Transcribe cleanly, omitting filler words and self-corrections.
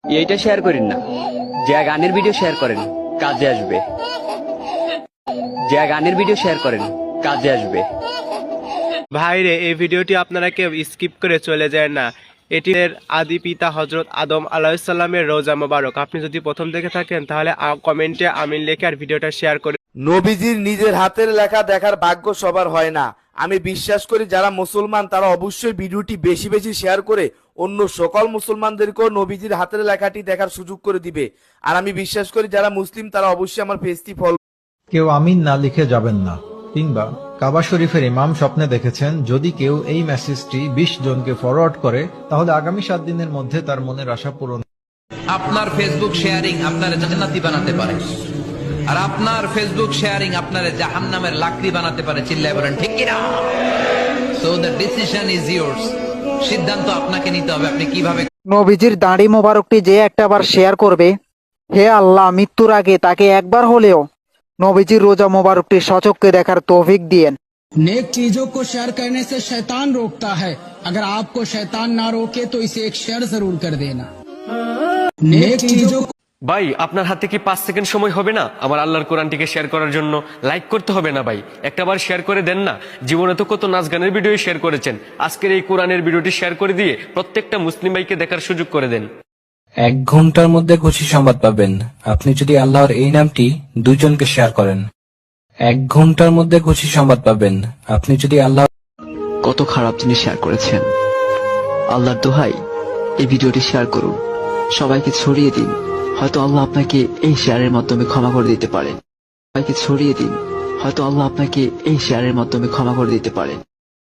এইটা শেয়ার করেন না, যে গানের ভিডিও শেয়ার করেন কাজে আসবে। যে গানের ভিডিও শেয়ার করেন কাজে আসবে। ভাইরে, এই ভিডিওটি আপনারা কেউ স্কিপ করে চলে যায় না। এটি আদি পিতা হযরত আদম আলাইহিসসালামের রোজা মোবারক। আপনি যদি প্রথম দেখে থাকেন তাহলে কমেন্টে আমিন লিখে আর ভিডিওটা শেয়ার করে। নবীজির নিজের হাতের লেখা দেখার ভাগ্য সবার হয় না। আমি বিশ্বাস করি যারা মুসলমান তারা অবশ্যই ভিডিওটি বেশি বেশি শেয়ার করে অন্য সকল মুসলমানদেরকেও নবীজির হাতের লেখাটি দেখার সুযোগ করে দিবে। আর আমি বিশ্বাস করি যারা মুসলিম তারা অবশ্যই আমার পেজটি ফলো। কেউ আমিন না লিখে যাবেন না। কিংবা কাবা শরীফের ইমাম স্বপ্নে দেখেছেন যদি কেউ এই মেসেজটি 20 জনকে ফরওয়ার্ড করে তাহলে আগামী 7 দিনের মধ্যে তার মনের আশা পূরণ। আপনার ফেসবুক শেয়ারিং আপনার জান্নাতি বানাতে পারে, আর আপনার ফেসবুক শেয়ারিং আপনার জাহান্নামের লাকড়ি বানাতে পারে। চিল্লায় বলেন ঠিক কিনা? So the decision is yours. সিদ্ধান্ত আপনাকে নিতে হবে, আপনি কিভাবে। নবীজির দাড়ি মোবারকটি যে একটাবার শেয়ার করবে, হে আল্লাহ মৃত্যুর আগে তাকে একবার হলেও নবীজির রোজা মোবারকটি সচক্ষে দেখার তৌফিক দিয়েন। नेक चीजों को शेयर करने से शैतान रोकता है। अगर आपको शैतान ना रोके तो इसे एक शेयर जरूर कर देना। नेक चीजों ভাই, আপনার হাতে কি 5 সেকেন্ড সময় হবে না আমার আল্লাহর কোরআনটিকে শেয়ার করার জন্য? লাইক করতে হবে না ভাই, একটাবার শেয়ার করে দেন না। জীবনে তো কত নাচ গানের ভিডিও শেয়ার করেছেন, আজকের এই কোরআনের ভিডিওটি শেয়ার করে দিয়ে প্রত্যেকটা মুসলিম ভাইকে দেখার সুযোগ করে দেন। 1 ঘন্টার মধ্যে খুশি সংবাদ পাবেন আপনি যদি আল্লাহর এই নামটি 2 জনকে শেয়ার করেন। 1 ঘন্টার মধ্যে খুশি সংবাদ পাবেন আপনি যদি আল্লাহ। কত খারাপ জিনিস শেয়ার করেছেন, আল্লাহর দোহাই এই ভিডিওটি শেয়ার করুন, সবাইকে ছড়িয়ে দিন। হয়তো আল্লাহ আপনাকে এই শেয়ারের মাধ্যমে ক্ষমা করে দিতে পারেন। সবাইকে ছড়িয়ে দিন, হয়তো আল্লাহ আপনাকে এই শেয়ারের মাধ্যমে ক্ষমা করে দিতে পারেন।